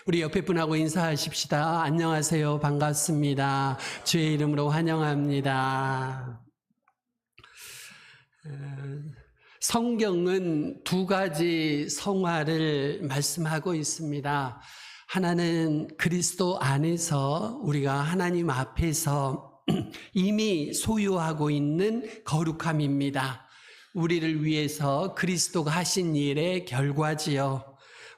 우리 옆에 분하고 인사하십시다. 안녕하세요. 반갑습니다. 주의 이름으로 환영합니다. 성경은 두 가지 성화를 말씀하고 있습니다. 하나는 그리스도 안에서 우리가 하나님 앞에서 이미 소유하고 있는 거룩함입니다. 우리를 위해서 그리스도가 하신 일의 결과지요.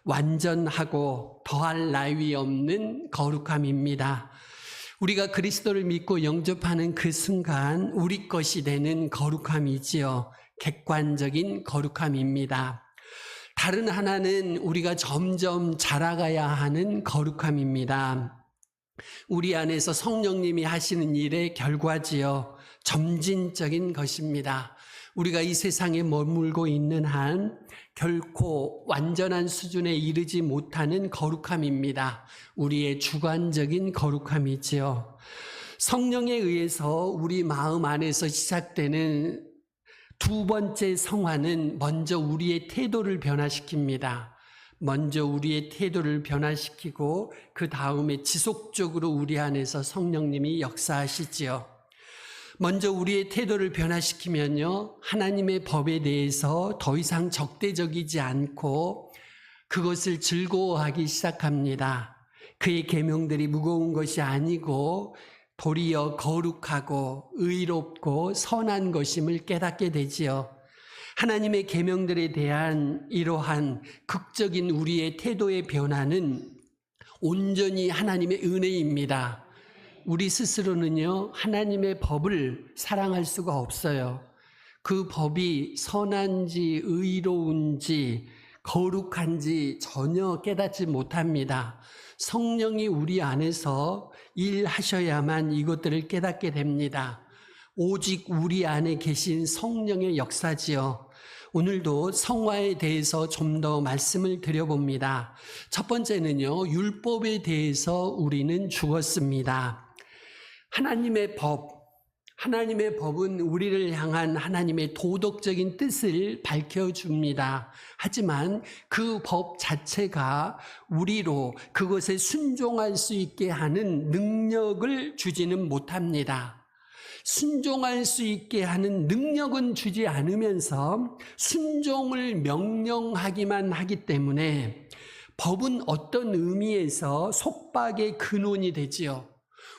완전하고 더할 나위 없는 거룩함입니다. 우리가 그리스도를 믿고 영접하는 그 순간 우리 것이 되는 거룩함이지요. 객관적인 거룩함입니다. 다른 하나는 우리가 점점 자라가야 하는 거룩함입니다. 우리 안에서 성령님이 하시는 일의 결과지요. 점진적인 것입니다. 우리가 이 세상에 머물고 있는 한 결코 완전한 수준에 이르지 못하는 거룩함입니다. 우리의 주관적인 거룩함이지요. 성령에 의해서 우리 마음 안에서 시작되는 두 번째 성화는 먼저 우리의 태도를 변화시킵니다. 먼저 우리의 태도를 변화시키고 그 다음에 지속적으로 우리 안에서 성령님이 역사하시지요. 먼저 우리의 태도를 변화시키면요, 하나님의 법에 대해서 더 이상 적대적이지 않고 그것을 즐거워하기 시작합니다. 그의 계명들이 무거운 것이 아니고 도리어 거룩하고 의롭고 선한 것임을 깨닫게 되지요. 하나님의 계명들에 대한 이러한 극적인 우리의 태도의 변화는 온전히 하나님의 은혜입니다. 우리 스스로는요, 하나님의 법을 사랑할 수가 없어요. 그 법이 선한지 의로운지 거룩한지 전혀 깨닫지 못합니다. 성령이 우리 안에서 일하셔야만 이것들을 깨닫게 됩니다. 오직 우리 안에 계신 성령의 역사지요. 오늘도 성화에 대해서 좀 더 말씀을 드려봅니다. 첫 번째는요, 율법에 대해서 우리는 죽었습니다. 하나님의 법은 우리를 향한 하나님의 도덕적인 뜻을 밝혀줍니다. 하지만 그 법 자체가 우리로 그것에 순종할 수 있게 하는 능력을 주지는 못합니다. 순종할 수 있게 하는 능력은 주지 않으면서 순종을 명령하기만 하기 때문에 법은 어떤 의미에서 속박의 근원이 되지요.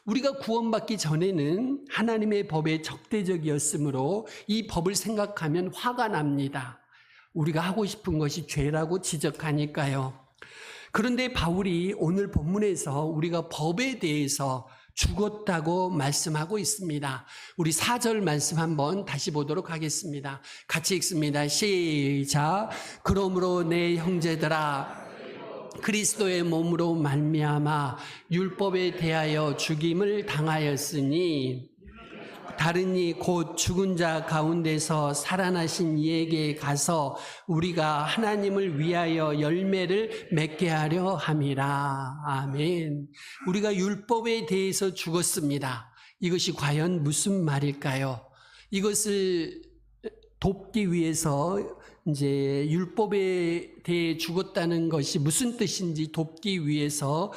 우리가 구원받기 전에는 하나님의 법에 적대적이었으므로 이 법을 생각하면 화가 납니다. 우리가 하고 싶은 것이 죄라고 지적하니까요. 그런데 바울이 오늘 본문에서 우리가 법에 대해서 죽었다고 말씀하고 있습니다. 우리 4절 말씀 한번 다시 보도록 하겠습니다. 같이 읽습니다. 시작. 그러므로 내 형제들아, 그리스도의 몸으로 말미암아 율법에 대하여 죽임을 당하였으니 다른 이 곧 죽은 자 가운데서 살아나신 이에게 가서 우리가 하나님을 위하여 열매를 맺게 하려 함이라. 아멘. 우리가 율법에 대해서 죽었습니다. 이것이 과연 무슨 말일까요? 이것을 돕기 위해서 이제 율법에 대해 죽었다는 것이 무슨 뜻인지 돕기 위해서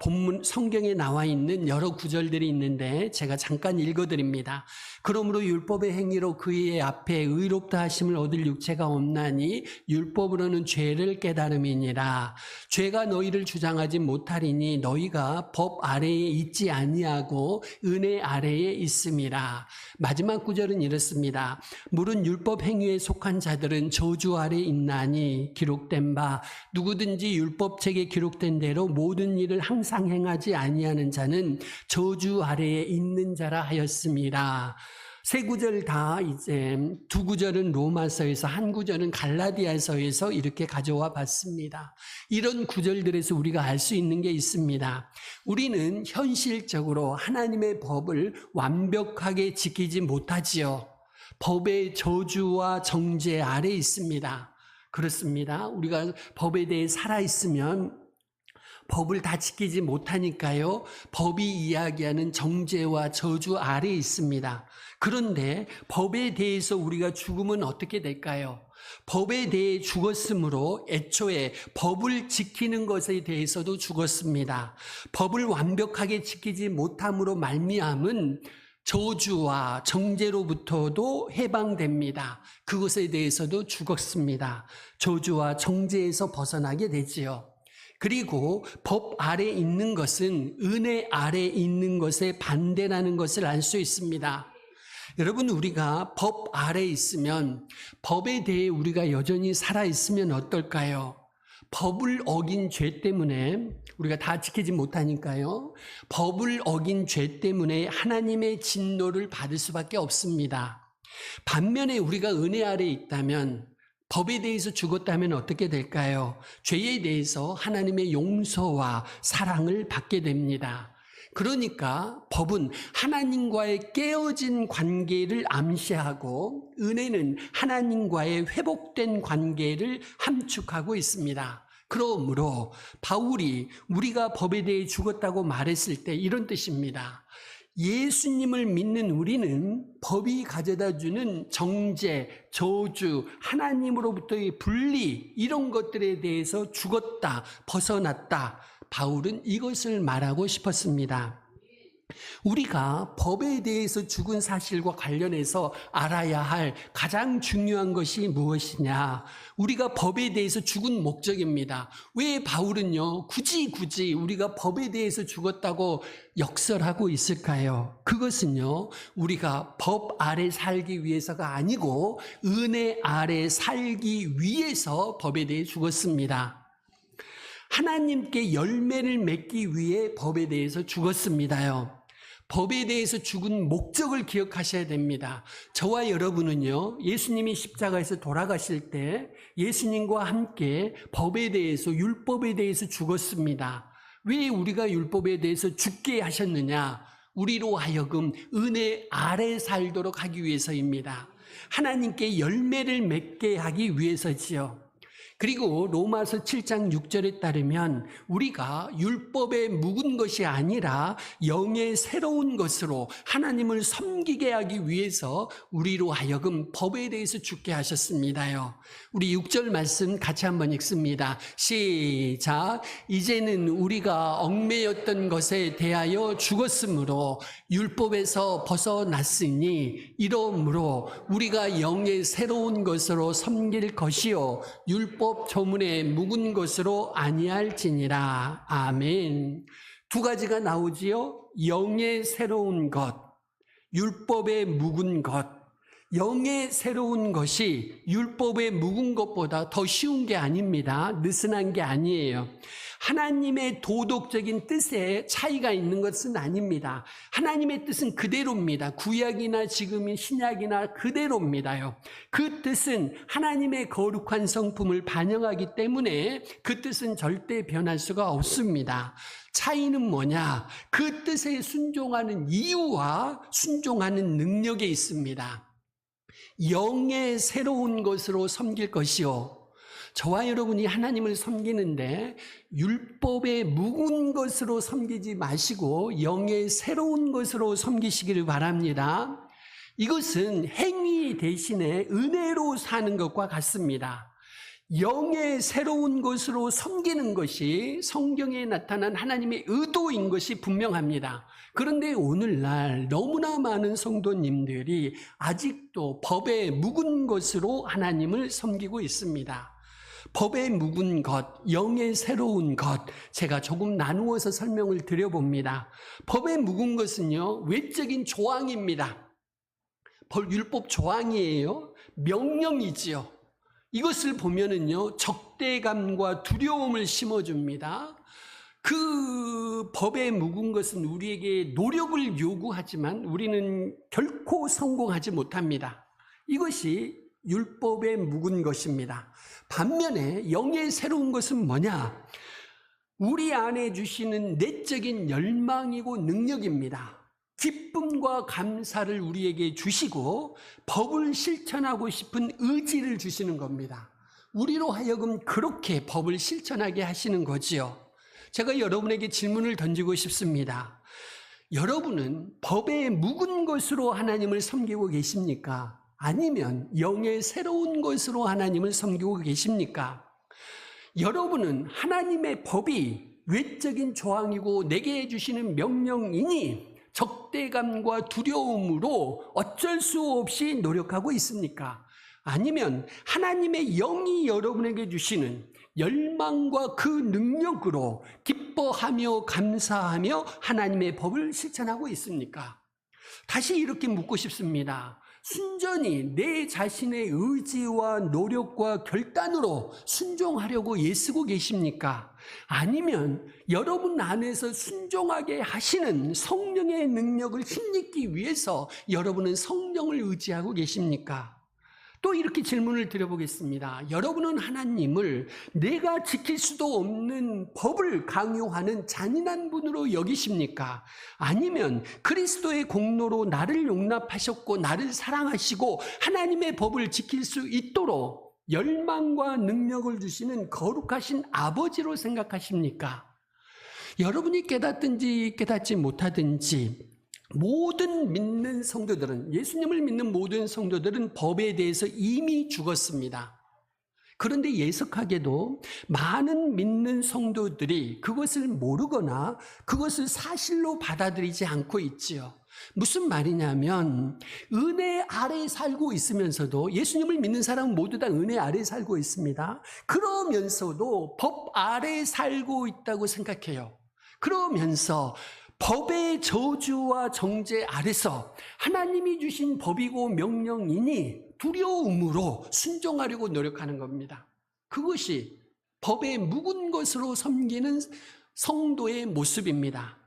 본문 성경에 나와 있는 여러 구절들이 있는데 제가 잠깐 읽어드립니다. 그러므로 율법의 행위로 그의 앞에 의롭다 하심을 얻을 육체가 없나니 율법으로는 죄를 깨달음이니라. 죄가 너희를 주장하지 못하리니 너희가 법 아래에 있지 아니하고 은혜 아래에 있음이라. 마지막 구절은 이렇습니다. 물은 율법 행위에 속한 자들은 저주 아래 있나니 기록된 바 누구든지 율법책에 기록된 대로 모든 일을 항상 행하지 아니하는 자는 저주 아래에 있는 자라 하였습니다. 세 구절 다 이제 두 구절은 로마서에서 한 구절은 갈라디아서에서 이렇게 가져와 봤습니다. 이런 구절들에서 우리가 알 수 있는 게 있습니다. 우리는 현실적으로 하나님의 법을 완벽하게 지키지 못하지요. 법의 저주와 정죄 아래 있습니다. 그렇습니다. 우리가 법에 대해 살아있으면 법을 다 지키지 못하니까요. 법이 이야기하는 정죄와 저주 아래 있습니다. 그런데 법에 대해서 우리가 죽으면 어떻게 될까요? 법에 대해 죽었으므로 애초에 법을 지키는 것에 대해서도 죽었습니다. 법을 완벽하게 지키지 못함으로 말미암은 저주와 정죄로부터도 해방됩니다. 그것에 대해서도 죽었습니다. 저주와 정죄에서 벗어나게 되지요. 그리고 법 아래 있는 것은 은혜 아래 있는 것에 반대라는 것을 알 수 있습니다. 여러분, 우리가 법 아래 있으면, 법에 대해 우리가 여전히 살아있으면 어떨까요? 법을 어긴 죄 때문에, 우리가 다 지키지 못하니까요. 법을 어긴 죄 때문에 하나님의 진노를 받을 수밖에 없습니다. 반면에 우리가 은혜 아래 있다면, 법에 대해서 죽었다면 어떻게 될까요? 죄에 대해서 하나님의 용서와 사랑을 받게 됩니다. 그러니까 법은 하나님과의 깨어진 관계를 암시하고 은혜는 하나님과의 회복된 관계를 함축하고 있습니다. 그러므로 바울이 우리가 법에 대해 죽었다고 말했을 때 이런 뜻입니다. 예수님을 믿는 우리는 법이 가져다주는 정죄, 저주, 하나님으로부터의 분리, 이런 것들에 대해서 죽었다, 벗어났다. 바울은 이것을 말하고 싶었습니다. 우리가 법에 대해서 죽은 사실과 관련해서 알아야 할 가장 중요한 것이 무엇이냐? 우리가 법에 대해서 죽은 목적입니다. 왜 바울은요, 굳이 우리가 법에 대해서 죽었다고 역설하고 있을까요? 그것은요, 우리가 법 아래 살기 위해서가 아니고 은혜 아래 살기 위해서 법에 대해 죽었습니다. 하나님께 열매를 맺기 위해 법에 대해서 죽었습니다요. 법에 대해서 죽은 목적을 기억하셔야 됩니다. 저와 여러분은요, 예수님이 십자가에서 돌아가실 때 예수님과 함께 법에 대해서, 율법에 대해서 죽었습니다. 왜 우리가 율법에 대해서 죽게 하셨느냐? 우리로 하여금 은혜 아래 살도록 하기 위해서입니다. 하나님께 열매를 맺게 하기 위해서지요. 그리고 로마서 7장 6절에 따르면 우리가 율법에 묵은 것이 아니라 영의 새로운 것으로 하나님을 섬기게 하기 위해서 우리로 하여금 법에 대해서 죽게 하셨습니다요. 우리 6절 말씀 같이 한번 읽습니다. 시작. 이제는 우리가 얽매였던 것에 대하여 죽었으므로 율법에서 벗어났으니 이러므로 우리가 영의 새로운 것으로 섬길 것이요 율법 조문에 묵은 것으로 아니할지니라. 아멘. 두 가지가 나오지요. 영의 새로운 것, 율법에 묵은 것. 영의 새로운 것이 율법에 묵은 것보다 더 쉬운 게 아닙니다. 느슨한 게 아니에요. 하나님의 도덕적인 뜻에 차이가 있는 것은 아닙니다. 하나님의 뜻은 그대로입니다. 구약이나 지금의 신약이나 그대로입니다요. 그 뜻은 하나님의 거룩한 성품을 반영하기 때문에 그 뜻은 절대 변할 수가 없습니다. 차이는 뭐냐? 그 뜻에 순종하는 이유와 순종하는 능력에 있습니다. 영의 새로운 것으로 섬길 것이요. 저와 여러분이 하나님을 섬기는데 율법에 묵은 것으로 섬기지 마시고 영의 새로운 것으로 섬기시기를 바랍니다. 이것은 행위 대신에 은혜로 사는 것과 같습니다. 영의 새로운 것으로 섬기는 것이 성경에 나타난 하나님의 의도인 것이 분명합니다. 그런데 오늘날 너무나 많은 성도님들이 아직도 법에 묵은 것으로 하나님을 섬기고 있습니다. 법에 묵은 것, 영의 새로운 것, 제가 조금 나누어서 설명을 드려봅니다. 법에 묵은 것은요, 외적인 조항입니다. 율법 조항이에요. 명령이지요. 이것을 보면은요, 적대감과 두려움을 심어줍니다. 그 법에 묵은 것은 우리에게 노력을 요구하지만 우리는 결코 성공하지 못합니다. 이것이 율법에 묵은 것입니다. 반면에 영의 새로운 것은 뭐냐? 우리 안에 주시는 내적인 열망이고 능력입니다. 기쁨과 감사를 우리에게 주시고 법을 실천하고 싶은 의지를 주시는 겁니다. 우리로 하여금 그렇게 법을 실천하게 하시는 거지요. 제가 여러분에게 질문을 던지고 싶습니다. 여러분은 법에 묵은 것으로 하나님을 섬기고 계십니까? 아니면 영의 새로운 것으로 하나님을 섬기고 계십니까? 여러분은 하나님의 법이 외적인 조항이고 내게 주시는 명령이니 적대감과 두려움으로 어쩔 수 없이 노력하고 있습니까? 아니면 하나님의 영이 여러분에게 주시는 열망과 그 능력으로 기뻐하며 감사하며 하나님의 법을 실천하고 있습니까? 다시 이렇게 묻고 싶습니다. 순전히 내 자신의 의지와 노력과 결단으로 순종하려고 애쓰고 계십니까? 아니면 여러분 안에서 순종하게 하시는 성령의 능력을 힘입기 위해서 여러분은 성령을 의지하고 계십니까? 또 이렇게 질문을 드려보겠습니다. 여러분은 하나님을 내가 지킬 수도 없는 법을 강요하는 잔인한 분으로 여기십니까? 아니면 그리스도의 공로로 나를 용납하셨고 나를 사랑하시고 하나님의 법을 지킬 수 있도록 열망과 능력을 주시는 거룩하신 아버지로 생각하십니까? 여러분이 깨닫든지 깨닫지 못하든지 모든 믿는 성도들은, 예수님을 믿는 모든 성도들은 법에 대해서 이미 죽었습니다. 그런데 예석하게도 많은 믿는 성도들이 그것을 모르거나 그것을 사실로 받아들이지 않고 있지요. 무슨 말이냐면 은혜 아래 살고 있으면서도, 예수님을 믿는 사람은 모두 다 은혜 아래 살고 있습니다. 그러면서도 법 아래 살고 있다고 생각해요. 그러면서 법의 저주와 정죄 아래서 하나님이 주신 법이고 명령이니 두려움으로 순종하려고 노력하는 겁니다. 그것이 법의 묵은 것으로 섬기는 성도의 모습입니다.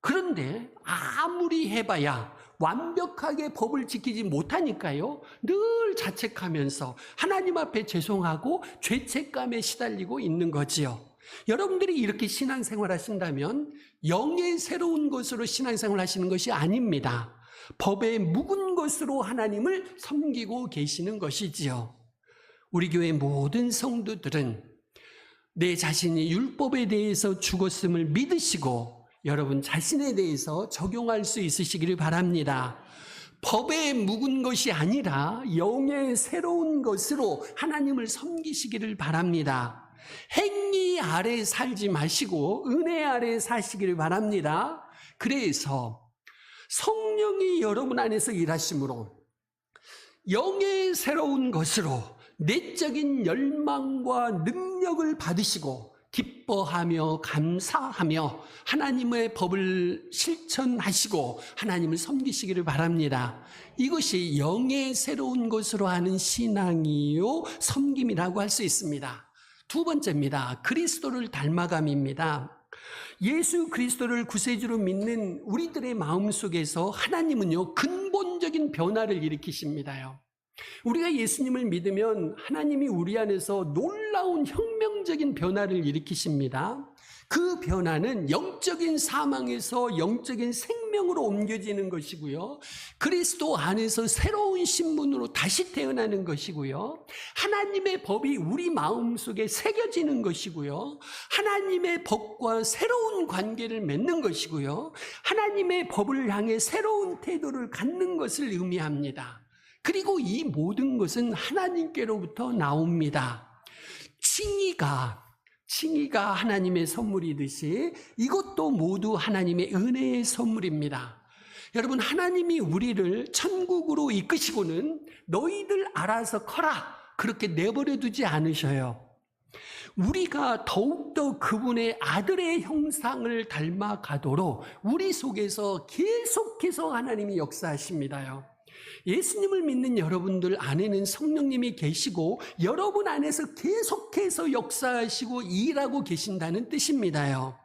그런데 아무리 해봐야 완벽하게 법을 지키지 못하니까요, 늘 자책하면서 하나님 앞에 죄송하고 죄책감에 시달리고 있는 거지요. 여러분들이 이렇게 신앙생활 하신다면 영의 새로운 것으로 신앙생활 하시는 것이 아닙니다. 법의 묵은 것으로 하나님을 섬기고 계시는 것이지요. 우리 교회 모든 성도들은 내 자신이 율법에 대해서 죽었음을 믿으시고 여러분 자신에 대해서 적용할 수 있으시기를 바랍니다. 법에 묵은 것이 아니라 영의 새로운 것으로 하나님을 섬기시기를 바랍니다. 행위 아래 살지 마시고 은혜 아래 사시기를 바랍니다. 그래서 성령이 여러분 안에서 일하심으로 영의 새로운 것으로 내적인 열망과 능력을 받으시고 기뻐하며 감사하며 하나님의 법을 실천하시고 하나님을 섬기시기를 바랍니다. 이것이 영의 새로운 것으로 하는 신앙이요 섬김이라고 할 수 있습니다. 두 번째입니다. 그리스도를 닮아감입니다. 예수 그리스도를 구세주로 믿는 우리들의 마음속에서 하나님은요 근본적인 변화를 일으키십니다요. 우리가 예수님을 믿으면 하나님이 우리 안에서 놀라운 혁명적인 변화를 일으키십니다. 그 변화는 영적인 사망에서 영적인 생명으로 옮겨지는 것이고요. 그리스도 안에서 새로운 신분으로 다시 태어나는 것이고요. 하나님의 법이 우리 마음속에 새겨지는 것이고요. 하나님의 법과 새로운 관계를 맺는 것이고요. 하나님의 법을 향해 새로운 태도를 갖는 것을 의미합니다. 그리고 이 모든 것은 하나님께로부터 나옵니다. 칭의가 하나님의 선물이듯이 이것도 모두 하나님의 은혜의 선물입니다. 여러분, 하나님이 우리를 천국으로 이끄시고는 너희들 알아서 커라 그렇게 내버려 두지 않으셔요. 우리가 더욱더 그분의 아들의 형상을 닮아가도록 우리 속에서 계속해서 하나님이 역사하십니다요. 예수님을 믿는 여러분들 안에는 성령님이 계시고 여러분 안에서 계속해서 역사하시고 일하고 계신다는 뜻입니다요.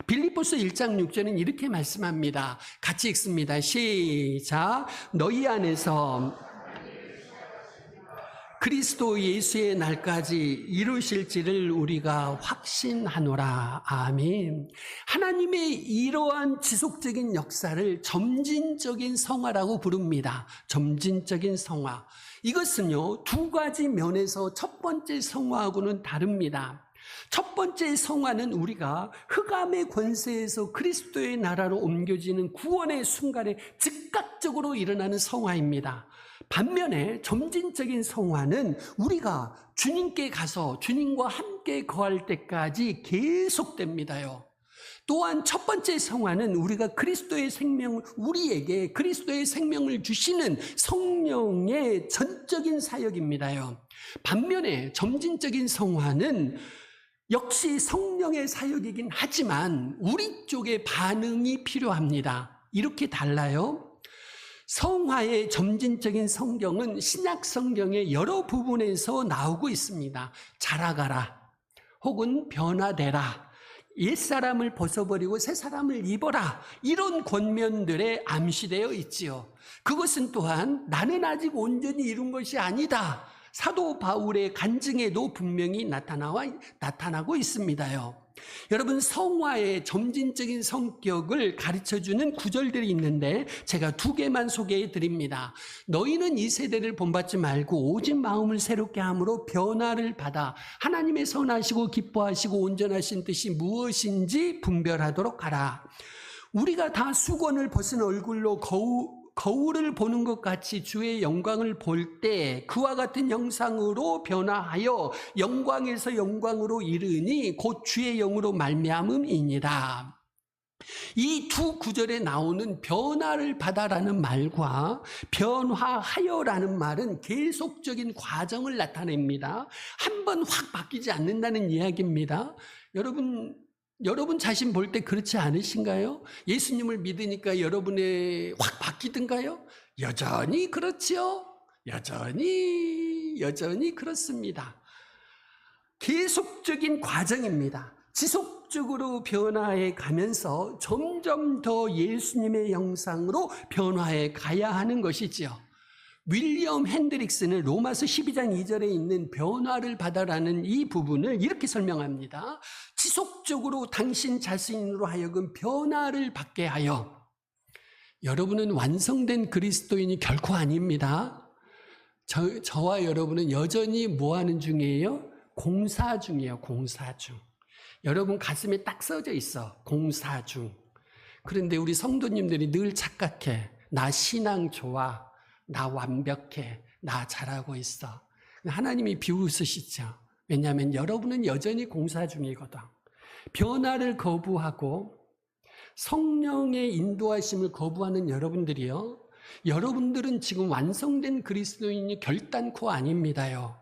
빌립보서 1장 6절은 이렇게 말씀합니다. 같이 읽습니다. 시작. 너희 안에서 그리스도 예수의 날까지 이루실지를 우리가 확신하노라. 아멘. 하나님의 이러한 지속적인 역사를 점진적인 성화라고 부릅니다. 점진적인 성화. 이것은요, 두 가지 면에서 첫 번째 성화하고는 다릅니다. 첫 번째 성화는 우리가 흑암의 권세에서 그리스도의 나라로 옮겨지는 구원의 순간에 즉각적으로 일어나는 성화입니다. 반면에 점진적인 성화는 우리가 주님께 가서 주님과 함께 거할 때까지 계속됩니다요. 또한 첫 번째 성화는 우리가 우리에게 그리스도의 생명을 주시는 성령의 전적인 사역입니다요. 반면에 점진적인 성화는 역시 성령의 사역이긴 하지만 우리 쪽의 반응이 필요합니다. 이렇게 달라요. 성화의 점진적인 성경은 신약 성경의 여러 부분에서 나오고 있습니다. 자라가라, 혹은 변화되라, 옛사람을 벗어버리고 새사람을 입어라, 이런 권면들에 암시되어 있지요. 그것은 또한 나는 아직 온전히 이룬 것이 아니다, 사도 바울의 간증에도 분명히 나타나고 있습니다요. 여러분, 성화의 점진적인 성격을 가르쳐주는 구절들이 있는데 제가 2개만 소개해 드립니다. 너희는 이 세대를 본받지 말고 오직 마음을 새롭게 함으로 변화를 받아 하나님의 선하시고 기뻐하시고 온전하신 뜻이 무엇인지 분별하도록 하라. 우리가 다 수건을 벗은 얼굴로 거울을 보는 것 같이 주의 영광을 볼 때 그와 같은 형상으로 변화하여 영광에서 영광으로 이르니 곧 주의 영으로 말미암음이니라. 이 두 구절에 나오는 변화를 받아라는 말과 변화하여라는 말은 계속적인 과정을 나타냅니다. 한번 확 바뀌지 않는다는 이야기입니다. 여러분 자신 볼 때 그렇지 않으신가요? 예수님을 믿으니까 여러분의 확 바뀌던가요? 여전히 그렇지요. 여전히 그렇습니다. 계속적인 과정입니다. 지속적으로 변화해 가면서 점점 더 예수님의 형상으로 변화해 가야 하는 것이지요. 윌리엄 핸드릭스는 로마서 12장 2절에 있는 변화를 받아라는 이 부분을 이렇게 설명합니다. 지속적으로 당신 자신으로 하여금 변화를 받게 하여. 여러분은 완성된 그리스도인이 결코 아닙니다. 저와 여러분은 여전히 뭐 하는 중이에요? 공사 중이에요. 공사 중. 여러분 가슴에 딱 써져 있어. 공사 중. 그런데 우리 성도님들이 늘 착각해. 나 신앙 좋아. 나 완벽해. 나 잘하고 있어. 하나님이 비웃으시죠. 왜냐하면 여러분은 여전히 공사 중이거든. 변화를 거부하고 성령의 인도하심을 거부하는 여러분들이요. 여러분들은 지금 완성된 그리스도인이 결단코 아닙니다요.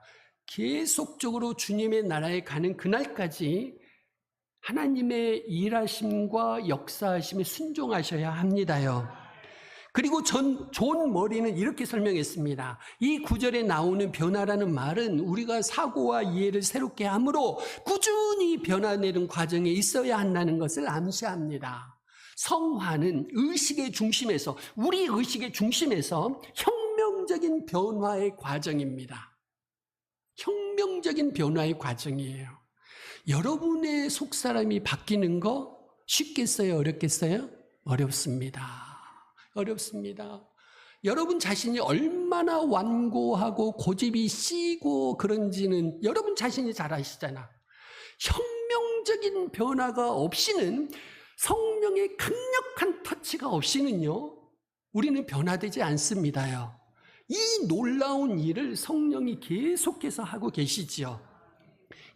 계속적으로 주님의 나라에 가는 그날까지 하나님의 일하심과 역사하심에 순종하셔야 합니다요. 그리고 존 머리는 이렇게 설명했습니다. 이 구절에 나오는 변화라는 말은 우리가 사고와 이해를 새롭게 함으로 꾸준히 변화되는 과정에 있어야 한다는 것을 암시합니다. 성화는 의식의 중심에서, 우리 의식의 중심에서 혁명적인 변화의 과정입니다. 혁명적인 변화의 과정이에요. 여러분의 속사람이 바뀌는 거 쉽겠어요? 어렵겠어요? 어렵습니다. 여러분 자신이 얼마나 완고하고 고집이 씨고 그런지는 여러분 자신이 잘 아시잖아. 혁명적인 변화가 없이는, 성령의 강력한 터치가 없이는요, 우리는 변화되지 않습니다요. 이 놀라운 일을 성령이 계속해서 하고 계시지요.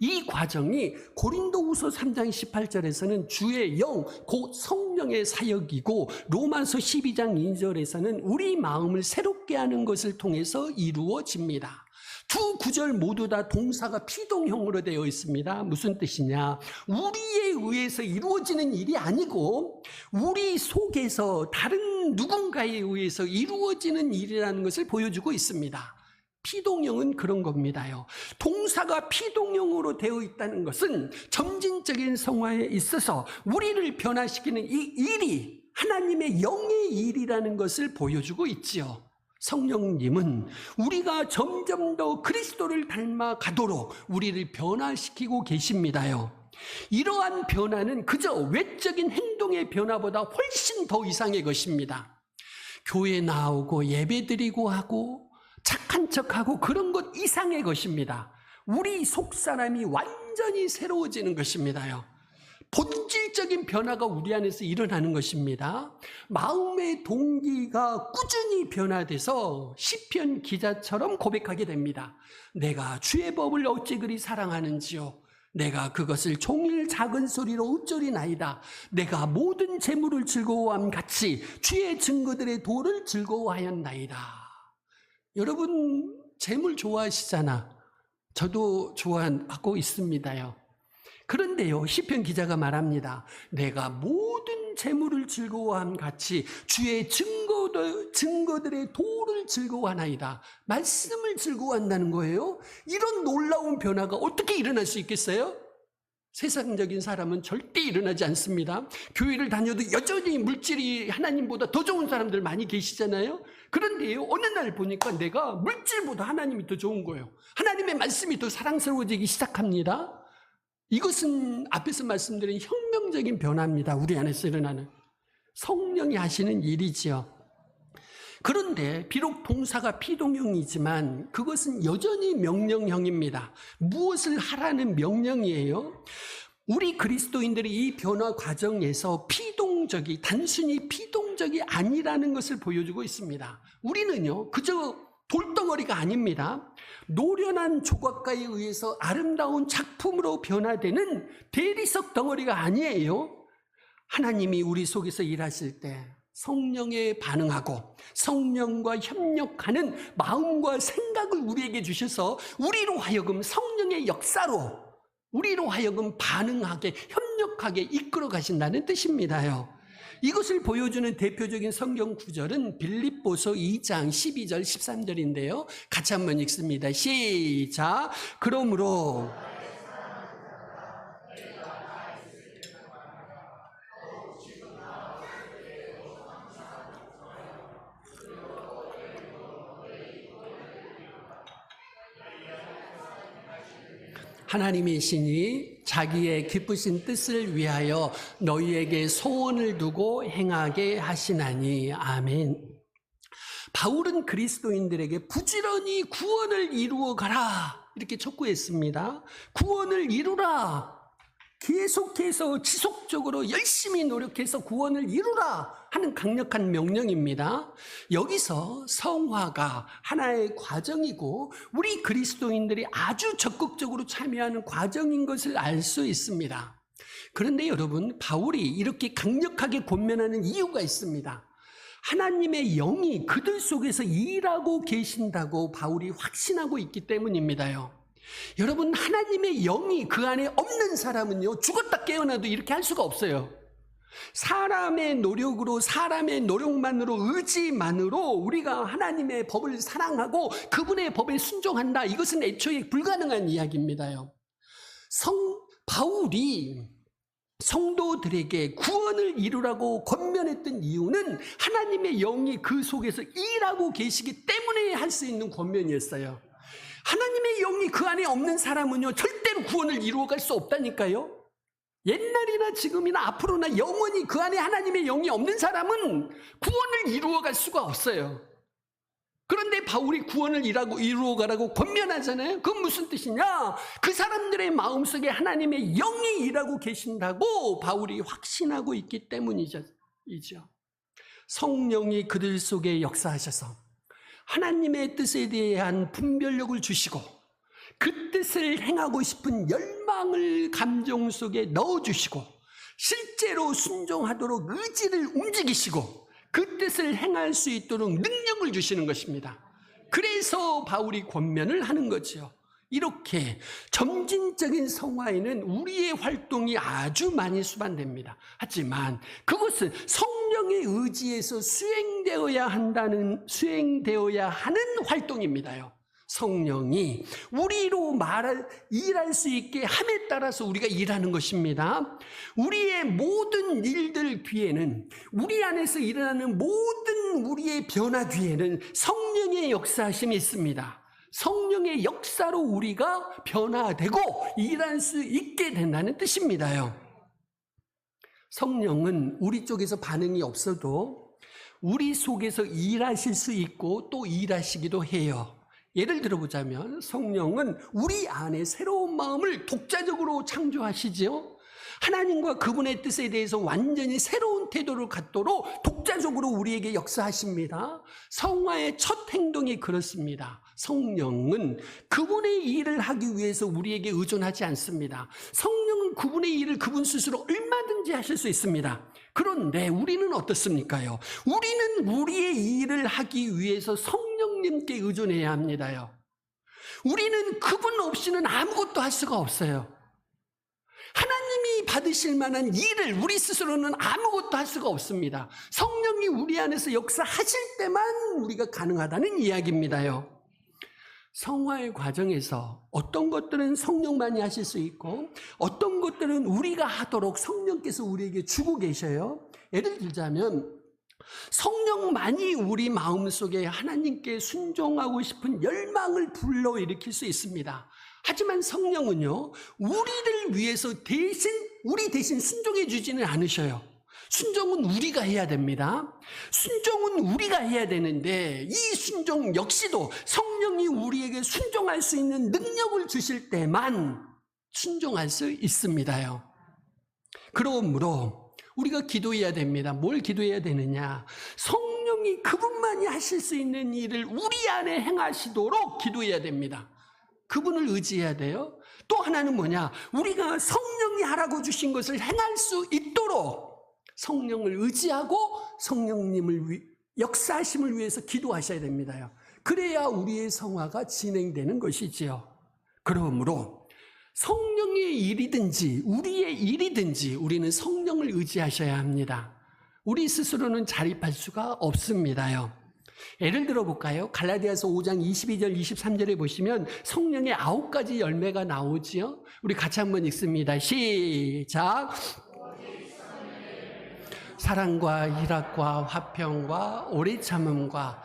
이 과정이 고린도후서 3장 18절에서는 주의 영, 곧 성령의 사역이고 로마서 12장 2절에서는 우리 마음을 새롭게 하는 것을 통해서 이루어집니다. 두 구절 모두 다 동사가 피동형으로 되어 있습니다. 무슨 뜻이냐? 우리에 의해서 이루어지는 일이 아니고 우리 속에서 다른 누군가에 의해서 이루어지는 일이라는 것을 보여주고 있습니다. 피동형은 그런 겁니다요. 동사가 피동형으로 되어 있다는 것은 점진적인 성화에 있어서 우리를 변화시키는 이 일이 하나님의 영의 일이라는 것을 보여주고 있지요. 성령님은 우리가 점점 더 그리스도를 닮아가도록 우리를 변화시키고 계십니다요. 이러한 변화는 그저 외적인 행동의 변화보다 훨씬 더 이상의 것입니다. 교회 나오고 예배드리고 하고 착한 척하고 그런 것 이상의 것입니다. 우리 속사람이 완전히 새로워지는 것입니다요. 본질적인 변화가 우리 안에서 일어나는 것입니다. 마음의 동기가 꾸준히 변화돼서 시편 기자처럼 고백하게 됩니다. 내가 주의 법을 어찌 그리 사랑하는지요. 내가 그것을 종일 작은 소리로 읊조리나이다. 내가 모든 재물을 즐거워함 같이 주의 증거들의 도를 즐거워하였나이다. 여러분 재물 좋아하시잖아. 저도 좋아하고 있습니다요. 그런데요, 시편 기자가 말합니다. 내가 모든 재물을 즐거워함 같이 주의 증거들의 도를 즐거워하나이다. 말씀을 즐거워한다는 거예요. 이런 놀라운 변화가 어떻게 일어날 수 있겠어요? 세상적인 사람은 절대 일어나지 않습니다. 교회를 다녀도 여전히 물질이 하나님보다 더 좋은 사람들 많이 계시잖아요. 그런데요, 어느 날 보니까 내가 물질보다 하나님이 더 좋은 거예요. 하나님의 말씀이 더 사랑스러워지기 시작합니다. 이것은 앞에서 말씀드린 혁명적인 변화입니다. 우리 안에서 일어나는 성령이 하시는 일이지요. 그런데 비록 동사가 피동형이지만 그것은 여전히 명령형입니다. 무엇을 하라는 명령이에요? 우리 그리스도인들이 이 변화 과정에서 단순히 피동적이 아니라는 것을 보여주고 있습니다. 우리는요, 그저 돌덩어리가 아닙니다. 노련한 조각가에 의해서 아름다운 작품으로 변화되는 대리석 덩어리가 아니에요. 하나님이 우리 속에서 일하실 때 성령에 반응하고 성령과 협력하는 마음과 생각을 우리에게 주셔서 우리로 하여금 성령의 역사로 우리로 하여금 반응하게 협력하게 이끌어 가신다는 뜻입니다요. 이것을 보여주는 대표적인 성경 구절은 빌립보서 2장 12절 13절인데요. 같이 한번 읽습니다. 시작. 그러므로 하나님의 신이 자기의 기쁘신 뜻을 위하여 너희에게 소원을 두고 행하게 하시나니. 아멘. 바울은 그리스도인들에게 부지런히 구원을 이루어 가라 이렇게 촉구했습니다. 구원을 이루라. 계속해서 지속적으로 열심히 노력해서 구원을 이루라 하는 강력한 명령입니다. 여기서 성화가 하나의 과정이고 우리 그리스도인들이 아주 적극적으로 참여하는 과정인 것을 알 수 있습니다. 그런데 여러분, 바울이 이렇게 강력하게 권면하는 이유가 있습니다. 하나님의 영이 그들 속에서 일하고 계신다고 바울이 확신하고 있기 때문입니다요. 여러분, 하나님의 영이 그 안에 없는 사람은요, 죽었다 깨어나도 이렇게 할 수가 없어요. 사람의 노력으로, 사람의 노력만으로, 의지만으로 우리가 하나님의 법을 사랑하고 그분의 법에 순종한다, 이것은 애초에 불가능한 이야기입니다요. 바울이 성도들에게 구원을 이루라고 권면했던 이유는 하나님의 영이 그 속에서 일하고 계시기 때문에 할 수 있는 권면이었어요. 하나님의 영이 그 안에 없는 사람은요, 절대로 구원을 이루어갈 수 없다니까요. 옛날이나 지금이나 앞으로나 영원히 그 안에 하나님의 영이 없는 사람은 구원을 이루어갈 수가 없어요. 그런데 바울이 구원을 이루어가라고 권면하잖아요. 그건 무슨 뜻이냐? 그 사람들의 마음속에 하나님의 영이 일하고 계신다고 바울이 확신하고 있기 때문이죠. 성령이 그들 속에 역사하셔서 하나님의 뜻에 대한 분별력을 주시고 그 뜻을 행하고 싶은 열망을 감정 속에 넣어주시고 실제로 순종하도록 의지를 움직이시고 그 뜻을 행할 수 있도록 능력을 주시는 것입니다. 그래서 바울이 권면을 하는 거죠. 이렇게 점진적인 성화에는 우리의 활동이 아주 많이 수반됩니다. 하지만 그것은 성령의 의지에서 수행되어야 하는 활동입니다요. 성령이 우리로 일할 수 있게 함에 따라서 우리가 일하는 것입니다. 우리의 모든 일들 뒤에는, 우리 안에서 일어나는 모든 우리의 변화 뒤에는 성령의 역사하심이 있습니다. 성령의 역사로 우리가 변화되고 일할 수 있게 된다는 뜻입니다요. 성령은 우리 쪽에서 반응이 없어도 우리 속에서 일하실 수 있고 또 일하시기도 해요. 예를 들어보자면 성령은 우리 안에 새로운 마음을 독자적으로 창조하시지요. 하나님과 그분의 뜻에 대해서 완전히 새로운 태도를 갖도록 독자적으로 우리에게 역사하십니다. 성화의 첫 행동이 그렇습니다. 성령은 그분의 일을 하기 위해서 우리에게 의존하지 않습니다. 성령은 그분의 일을 그분 스스로 얼마든지 하실 수 있습니다. 그런데 우리는 어떻습니까요? 우리는 우리의 일을 하기 위해서 성령님께 의존해야 합니다요. 우리는 그분 없이는 아무것도 할 수가 없어요. 하나님이 받으실 만한 일을 우리 스스로는 아무것도 할 수가 없습니다. 성령이 우리 안에서 역사하실 때만 우리가 가능하다는 이야기입니다요. 성화의 과정에서 어떤 것들은 성령만이 하실 수 있고 어떤 것들은 우리가 하도록 성령께서 우리에게 주고 계셔요. 예를 들자면 성령만이 우리 마음속에 하나님께 순종하고 싶은 열망을 불러일으킬 수 있습니다. 하지만 성령은요, 우리를 위해서 우리 대신 순종해 주지는 않으셔요. 순종은 우리가 해야 됩니다. 순종은 우리가 해야 되는데 이 순종 역시도 성령이 우리에게 순종할 수 있는 능력을 주실 때만 순종할 수 있습니다요. 그러므로 우리가 기도해야 됩니다. 뭘 기도해야 되느냐? 성령이 그분만이 하실 수 있는 일을 우리 안에 행하시도록 기도해야 됩니다. 그분을 의지해야 돼요. 또 하나는 뭐냐? 우리가 성령이 하라고 주신 것을 행할 수 있도록 성령을 의지하고 성령님을 역사하심을 위해서 기도하셔야 됩니다요. 그래야 우리의 성화가 진행되는 것이지요. 그러므로 성령의 일이든지 우리의 일이든지 우리는 성령을 의지하셔야 합니다. 우리 스스로는 자립할 수가 없습니다요. 예를 들어 볼까요? 갈라디아서 5장 22절 23절에 보시면 성령의 9가지 열매가 나오지요. 우리 같이 한번 읽습니다. 시작. 사랑과 희락과 화평과 오래 참음과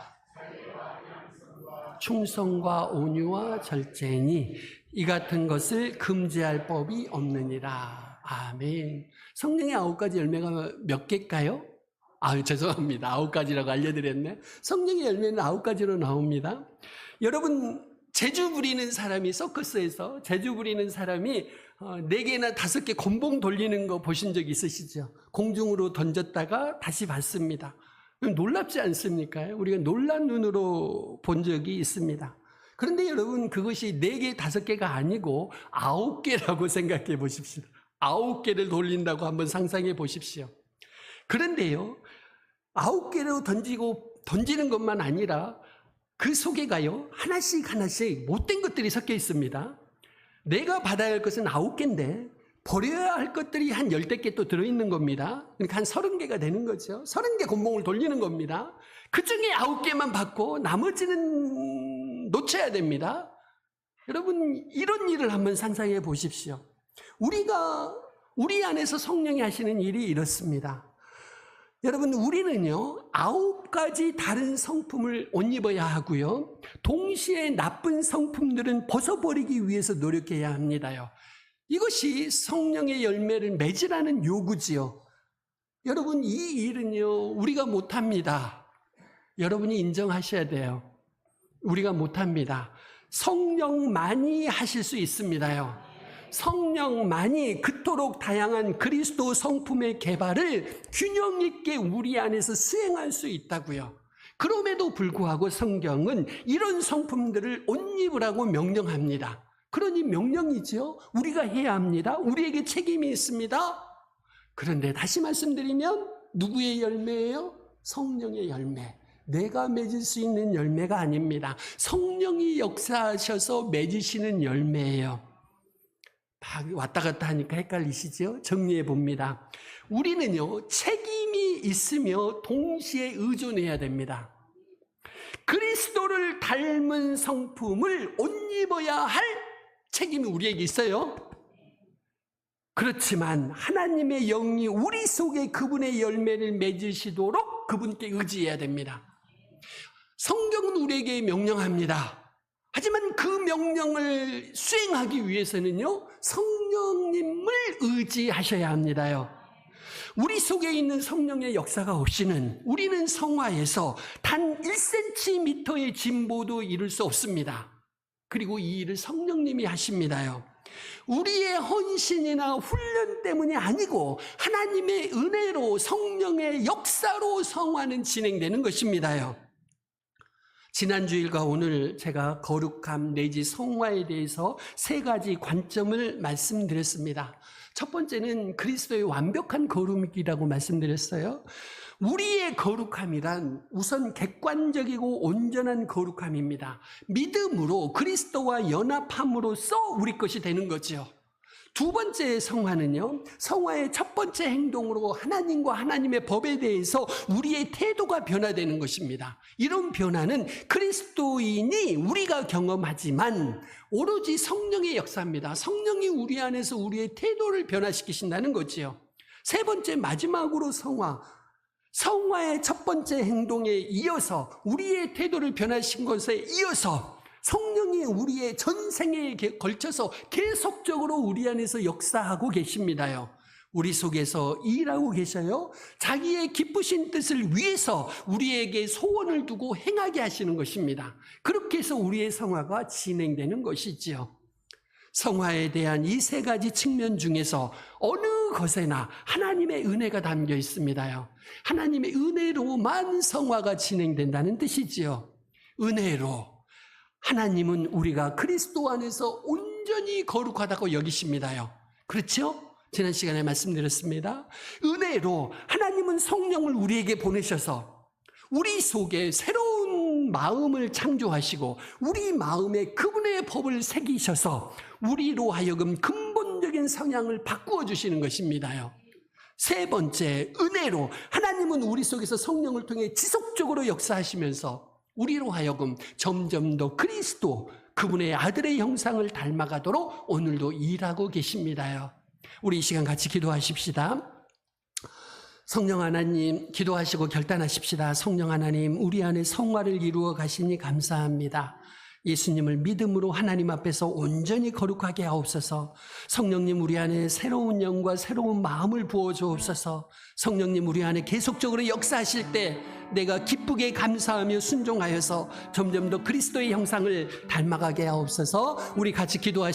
충성과 온유와 절제니 이 같은 것을 금지할 법이 없느니라. 아멘. 성령의 9가지 열매가 몇 개일까요? 죄송합니다. 9가지라고 알려드렸네. 성령의 열매는 9가지로 나옵니다. 여러분, 재주 부리는 사람이 서커스에서 재주 부리는 사람이 4개나 5개 곤봉 돌리는 거 보신 적 있으시죠? 공중으로 던졌다가 다시 받습니다. 놀랍지 않습니까? 우리가 놀란 눈으로 본 적이 있습니다. 그런데 여러분, 그것이 4개, 5개가 아니고 9개라고 생각해 보십시오. 9개를 돌린다고 한번 상상해 보십시오. 그런데요, 9개로 던지는 것만 아니라 그 속에가요, 하나씩 못된 것들이 섞여 있습니다. 내가 받아야 할 것은 9개인데 버려야 할 것들이 한 10개 또 들어있는 겁니다. 그러니까 한 30개가 되는 거죠. 30개 곤봉을 돌리는 겁니다. 그 중에 9개만 받고 나머지는 놓쳐야 됩니다. 여러분, 이런 일을 한번 상상해 보십시오. 우리 안에서 성령이 하시는 일이 이렇습니다. 여러분, 우리는요 9가지 다른 성품을 옷 입어야 하고요, 동시에 나쁜 성품들은 벗어버리기 위해서 노력해야 합니다요. 이것이 성령의 열매를 맺으라는 요구지요. 여러분, 이 일은요 우리가 못합니다. 여러분이 인정하셔야 돼요. 우리가 못합니다. 성령만이 하실 수 있습니다요. 성령만이 그토록 다양한 그리스도 성품의 개발을 균형 있게 우리 안에서 수행할 수 있다고요. 그럼에도 불구하고 성경은 이런 성품들을 옷 입으라고 명령합니다. 그러니 명령이죠. 우리가 해야 합니다. 우리에게 책임이 있습니다. 그런데 다시 말씀드리면 누구의 열매예요? 성령의 열매. 내가 맺을 수 있는 열매가 아닙니다. 성령이 역사하셔서 맺으시는 열매예요. 왔다 갔다 하니까 헷갈리시죠? 정리해 봅니다. 우리는요 책임이 있으며 동시에 의존해야 됩니다. 그리스도를 닮은 성품을 옷 입어야 할 책임이 우리에게 있어요. 그렇지만 하나님의 영이 우리 속에 그분의 열매를 맺으시도록 그분께 의지해야 됩니다. 성경은 우리에게 명령합니다. 하지만 그 명령을 수행하기 위해서는요 성령님을 의지하셔야 합니다요. 우리 속에 있는 성령의 역사가 없이는 우리는 성화에서 단 1cm의 진보도 이룰 수 없습니다. 그리고 이 일을 성령님이 하십니다요. 우리의 헌신이나 훈련 때문이 아니고 하나님의 은혜로 성령의 역사로 성화는 진행되는 것입니다요. 지난 주일과 오늘 제가 거룩함 내지 성화에 대해서 3가지 관점을 말씀드렸습니다. 첫 번째는 그리스도의 완벽한 거룩이라고 말씀드렸어요. 우리의 거룩함이란 우선 객관적이고 온전한 거룩함입니다. 믿음으로 그리스도와 연합함으로써 우리 것이 되는 거죠. 두 번째 성화는요, 성화의 첫 번째 행동으로 하나님과 하나님의 법에 대해서 우리의 태도가 변화되는 것입니다. 이런 변화는 그리스도인이 우리가 경험하지만 오로지 성령의 역사입니다. 성령이 우리 안에서 우리의 태도를 변화시키신다는 거지요. 세 번째, 마지막으로 성화의 첫 번째 행동에 이어서 우리의 태도를 변화시킨 것에 이어서 성령이 우리의 전생에 걸쳐서 계속적으로 우리 안에서 역사하고 계십니다요. 우리 속에서 일하고 계셔요. 자기의 기쁘신 뜻을 위해서 우리에게 소원을 두고 행하게 하시는 것입니다. 그렇게 해서 우리의 성화가 진행되는 것이지요. 성화에 대한 이 3가지 측면 중에서 어느 것에나 하나님의 은혜가 담겨 있습니다요. 하나님의 은혜로만 성화가 진행된다는 뜻이지요. 은혜로. 하나님은 우리가 그리스도 안에서 온전히 거룩하다고 여기십니다요. 그렇죠? 지난 시간에 말씀드렸습니다. 은혜로 하나님은 성령을 우리에게 보내셔서 우리 속에 새로운 마음을 창조하시고 우리 마음에 그분의 법을 새기셔서 우리로 하여금 근본적인 성향을 바꾸어 주시는 것입니다요. 세 번째, 은혜로 하나님은 우리 속에서 성령을 통해 지속적으로 역사하시면서 우리로 하여금 점점 더 그리스도, 그분의 아들의 형상을 닮아가도록 오늘도 일하고 계십니다요. 우리 이 시간 같이 기도하십시다. 성령 하나님, 기도하시고 결단하십시다. 성령 하나님, 우리 안에 성화를 이루어 가시니 감사합니다. 예수님을 믿음으로 하나님 앞에서 온전히 거룩하게 하옵소서. 성령님, 우리 안에 새로운 영과 새로운 마음을 부어 주옵소서. 성령님, 우리 안에 계속적으로 역사하실 때 내가 기쁘게 감사하며 순종하여서 점점 더 그리스도의 형상을 닮아가게 하옵소서. 우리 같이 기도하시